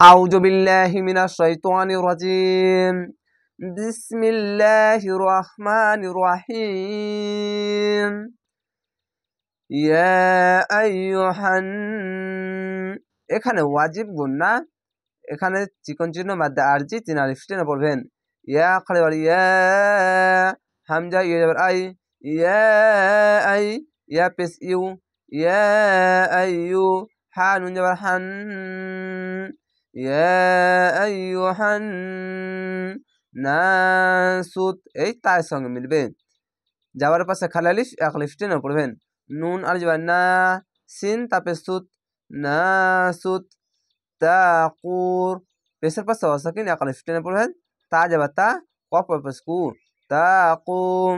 আউযু বিল্লাহি মিনাশ শাইতানির রাজিম। বিসমিল্লাহির রহমানির রহিম। ইয়া আইয়ুহান, এখানে ওয়াজিব গুন্না, এখানে চিকন চিহ্ন মাদ্দা আরজি 3 আলিফ টেনে পড়বেন। ইয়া খালি বলি ইয়া, হামজা ইয়া যাবার আই, ইয়া আই, ইয়া পেশ ইউ, ইয়া আইয়ু, হা নুন যাবার হান, ইয়া আইয়ুহান নাসুত, এই তার সঙ্গে মিলবে। যাওয়ার পাশে খালি আলিফ এক আলিফ টেনে পড়বেন। নুন আলিফ যাবার না, সিন তাপে সুত, নাসুত। তাকুর, পেশের পাশে অসাকিন এক আলিফ টেনে পড়বেন। তা যাবার তা, কফ পেশ কু, তাকুম।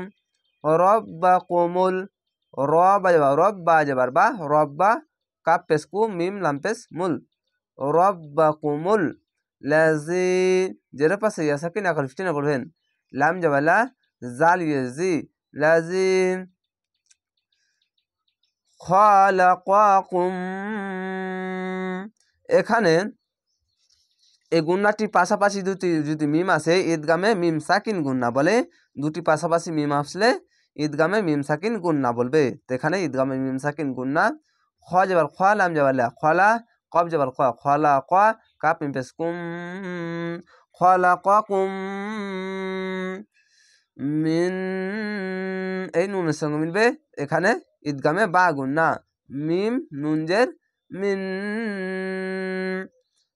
রব্বাকুমুল, রবা যাবার রব্বা যাবার বা, রব্বা কাপ পেশ কু, মিম লাম পেশ মুল, রব্বাকুমুল লাজি, জের পাশে ইয়াসাকিন এক আলিফ টেনে পড়বেন। লাম যাবার লা, জাল ইয়াজি, লাজিম। খালাকাকুম, এখানে এই গুন্নাটি পাশাপাশি যদি মিম আসে ঈদগামে মিম সাকিন গুন্না বলে, দুটি পাশাপাশি মিম আসলে ঈদগামে মিম সাকিন গুন্না বলবে। তো এখানে ঈদগামে মিম সাকিন গুন্না। খ যাবার খ, লাম যাবার লা, খলা, কব যাবার খ, খলা ক, কাপ মিম পেশ কুম, খালাকাকুম মিন, এই নুনের সঙ্গে মিলবে। এখানে ঈদগামে বা গুন্না, মিম নুনজের মিন,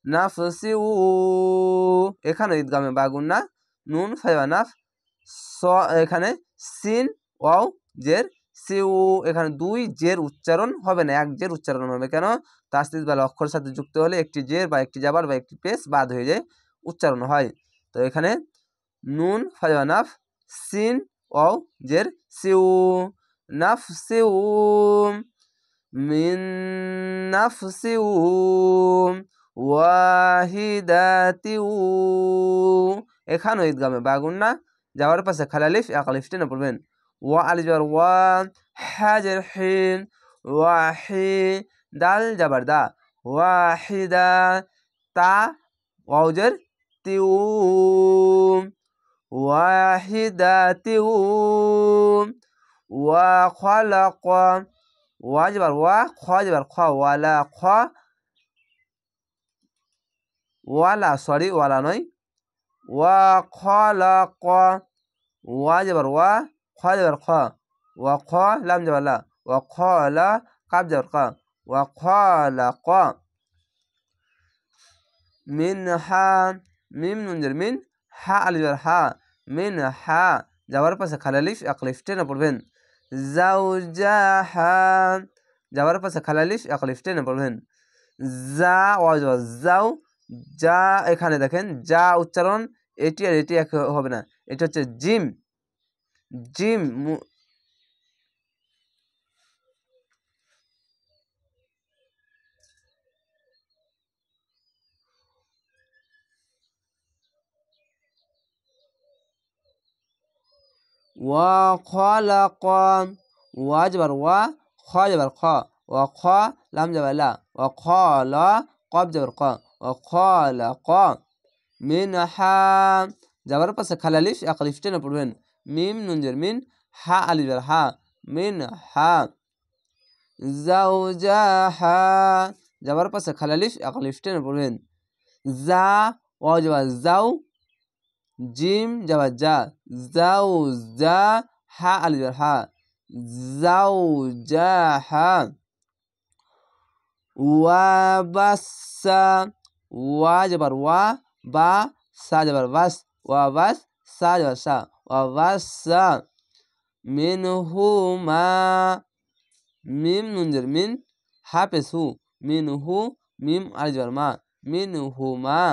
নাফসিউ, এখানে ঈদগামে বা গুন্না, নুন ফাইবা নাফ, স, এখানে সিন ওয়াও জের সিউ, এখানে দুই জের উচ্চারণ হবে না, এক জের উচ্চারণ হবে। কেন? তাসদিদ বা অক্ষরের সাথে যুক্ত হলে একটি জের বা একটি জাবার বা একটি পেশ বাদ হয়ে যায়, উচ্চারণ হয়। তো এখানে নুন ফাইবা নাফ, সিন ওয়াও জের সিউ, নাফসিউ মিন নাফসিউ ওয়াহিদাতিউ, এখানেও ঈদগামে বা গুন্না। যাওয়ার পাশে খালি আলিফ এক আলিফ টেনে পড়বেন। ওয়া আলিফ যাবার ওয়া, হা জের হিন, ওয়াহি, দাল যাবার দা, ওয়াহিদা, তা ওয়াও জের তিউ, ওয়াহিদাতিউ। ওয়া খালাক, ওয়া যাবার ওয়া, খ যাবার খ, ওয়ালা খ, ওয়ালা সরি ওয়ালা নয়, ওয়া খালাক, ওয়া যাবার ওয়া, খ যাবার খ, ওয়া খ, লাম যাবার লা, ওয়া খালা, কাব যাবার কা, ওয়া খালাক। মিনহা, মিম নুন জের মিন, হা আলিফ যাবার হা, মিনহা, যাওয়ার পাশে খালি আলিফ এক আলিফ টেনে পড়বেন। জাওজাহা, যাওয়ার পাশে খালি আলিফ এক আলিফ টেনে পড়বেন। যা ওয়া যাবার যাও, যা, এখানে দেখেন যা উচ্চারণ এটি আর এটি এক হবে না, এটা হচ্ছে জিম, জিম। ওয়া খালাক, ওয়া যাবার ওয়া, খ যাবার খ, ওয়া খ, লাম যাবার লা, ওয়া খালা, কব যাবার ক, ওয়া খালাক। মিনহা, যাবার পাশে খালি আলিফ এক আলিফ টেনে পড়বেন। মিম নুন জের মিন, হা আলিফ যাবার হা, মিনহা। জাওজাহা, যাবার পাশে খালি আলিফ এক আলিফ টেনে পড়বেন। যা ওয়া যাবার যাও, জিম যাবার যা, যাও যা, হা আলিফ যাবার হা, যাও জাহা। ওয়া বাসা, ওয়া যাবার ওয়া, বা, সা যাবার বাস, ওয়া বাস, সা যাবার সা, ওয়া বাসা। মিনহুমা, মিম নুন জের মিন, হা পেশ হু, মিনহু, মিম আলিফ যাবার মা, মিনহুমা।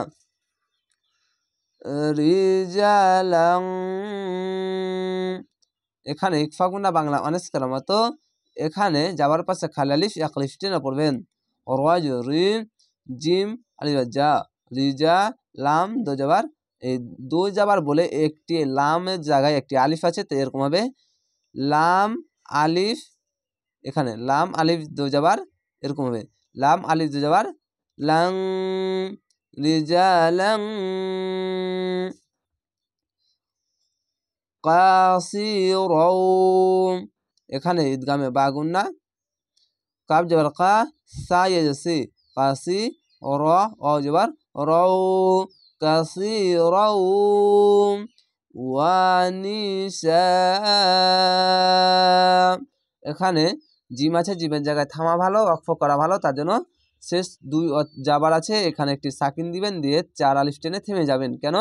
রিজালাং, এখানে ইকফা গুন্না বাংলা অনেস করার মতো, এখানে যাবার পাশে খালি আলিফ এক আলিফ টেনে পড়বেন। রাজ রি, জিম আলিফ যা, রিজা, লাম দো যাবার, এই দো যাবার বলে একটি লামের জায়গায় একটি আলিফ আছে, তো এরকম হবে লাম আলিফ, এখানে লাম আলিফ দো যাবার, এরকম হবে লাম আলিফ দো যাবার লাং, রিজালান কাসিরাও, এখানে ঈদগামে বা গুন্না, কাব জবর কা, সা ইয়াজসি, কাসি র, অ জবর রাও, কাসিরাও ওয়া নিসা। এখানে জিম আছে, জিমের জায়গায় থামা ভালো, ওয়াকফ করা ভালো, তার জন্য শেষ দুই জাবার আছে, এখানে একটি সাকিন দিবেন, দিয়ে 4 আলিফ টেনে থেমে যাবেন। কেন?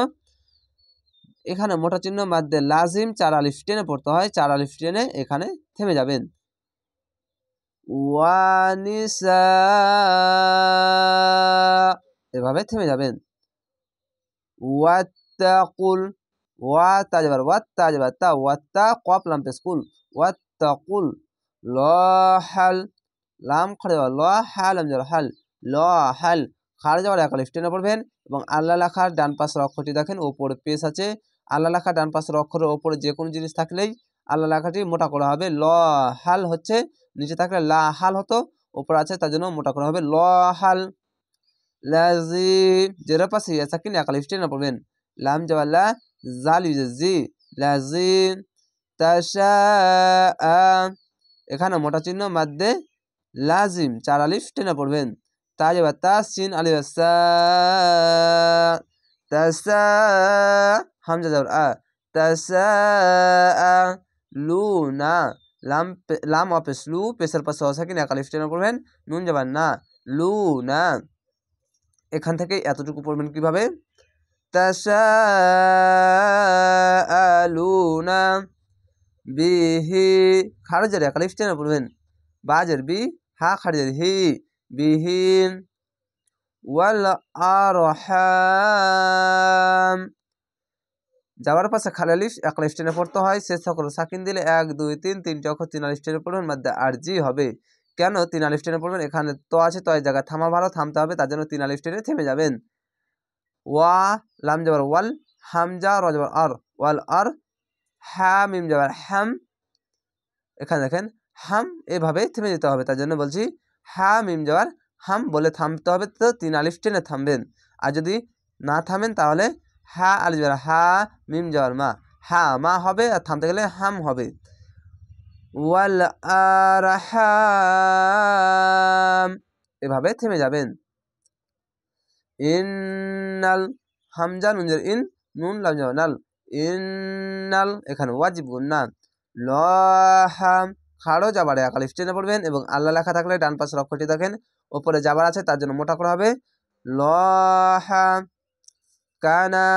এখানে মোটা চিহ্ন মাদ্দে লাজিম 4 আলিফ টেনে পড়তে হয়, 4 আলিফ টেনে এখানে থেমে যাবেন। ওয়া নিসা, এভাবে থেমে যাবেন। ওয়াত্তাকুল, ওয়া তা যাবার ওয়াত্তা যাবার তা, ওয়াত্তা কফ লাম পেশ কুল, ওয়াত্তাকুল ল হাল, লাম খাড়ে ল হাল লাম যাবার হাল, ল হাল খাড়ে যাবার এক আলিফ টেনে পড়বেন এবং আল্লাহ লেখার ডান পাশের অক্ষরটি দেখেন ওপরে পেশ আছে, আল্লাহ লেখা ডান পাশের অক্ষরের ওপরে যে কোনো জিনিস থাকলেই আল্লাহ লেখাটি মোটা করা হবে। ল হাল হচ্ছে নিচে থাকলে লা হাল হতো, ওপরে আছে তার জন্য মোটা করা হবে ল হাল। লাজিম, জেরের পাশে ইয়া সাকিন এক আলিফ টেনে পড়বেন, লাম যাবার লা, জাল ইউজি, লাজিম। তাশাআ, এখানে মোটা চিহ্ন মাদ্দে লাজিম 4 আলিফ টেনে পড়বেন। তা যাবার তা, সিন আলিফ সা, তাসা, হামজা যাবার আ, তাসা লুনা, লাম অপেশ লু, পেশের পাশে অসাকিন এক আলিফ টেনে পড়বেন, নুন যাবার না, লুনা। এখান থেকে এতটুকু পড়বেন কিভাবে? তাশাআলুনা বিহি, খারজের এক আলিফ টেনে পড়বেন, বাজের বি, হা খারজের হি, বিহিন। ওয়াল আরহাম, যাওয়ার পাশে খালি আলিফ এক আলিফ টেনে পড়তে হয়, শেষ অক্ষর সাকিন দিলে 1 2 3 তিনটি অক্ষর 3 আলিফ টেনে পড়বেন, মাদ্দে আরজি হবে। কেন 3 আলিফ টেনে পড়বেন? এখানে তো আছে, তো এই জায়গায় থামা ভালো, থামতে হবে, তার জন্য 3 আলিফ টেনে থেমে যাবেন। ওয়া লাম যাবার ওয়াল, হামজা র যাবার আর, ওয়াল আর, হা মিম যাবার হাম, এখানে দেখেন হাম, এভাবে থেমে যেতে হবে, তার জন্য বলছি হা মিম যাবার হাম বলে থামতে হবে, তো 3 আলিফ টেনে থামবেন। আর যদি না থামেন তাহলে হা আলিফ যাবার হা, মিম যাবার মা, হা মা হবে, আর থামতে গেলে হাম হবে। ওয়াল আরহাম, এভাবে থেমে যাবেন। ইন্নাল, হামজা নুন যার ইন, নুন লাম যাবার নাল, ইন্নাল, এখানে ওয়াজিব গুন্না। লহাম, খাড়ো যাবারে এক আলিফ টেনে পড়বেন এবং আল্লাহ লেখা থাকলে ডান পাশের অক্ষরটি দেখেন ওপরে যাবার আছে, তার জন্য মোটা করা হবে লহা। কানা,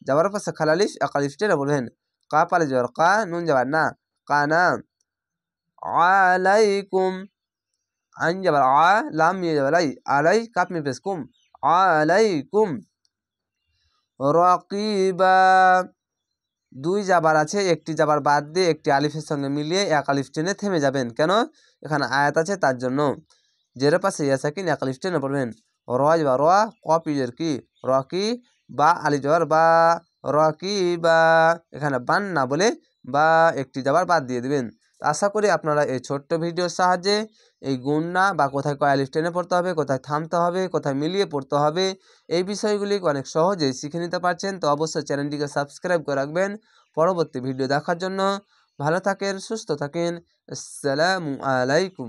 যাবার পাশে খালি আলিফ এক আলিফ টেনে পড়বেন, কা পালে যাবার কা, নুন যাবার না, কানা। আলাইকুম, আইন যাবার আ, লাম মিয়ে যাবার আই, আলাই কাপ মি পেশ কুম, আলাইকুম। রাকিবা, 2 জাবার আছে, একটি জাবার বাদ দিয়ে একটি আলিফের সঙ্গে মিলিয়ে এক আলিফ টেনে থেমে যাবেন। কেন? এখানে আয়াত আছে তার জন্য। জের পাশে ইয়া সাকিন এক আলিফ টেনে পড়বেন। র যাবার র, কফ ইজের কি, রকি বা, আলিফ যাবার বা, রকি বা, এখানে বান না বলে বা একটি জাবার বাদ দিয়ে দিবেন। আশা করি আপনারা এই ছোট্ট ভিডিওর সাহায্যে এই গুণনা বা কোথায় কয় আলিফ টেনে পড়তে হবে, কোথায় থামতে হবে, কোথায় মিলিয়ে পড়তে হবে, এই বিষয়গুলি অনেক সহজেই শিখে নিতে পারছেন। তো অবশ্যই চ্যানেলটিকে সাবস্ক্রাইব করে রাখবেন পরবর্তী ভিডিও দেখার জন্য। ভালো থাকেন, সুস্থ থাকেন। আসসালামু আলাইকুম।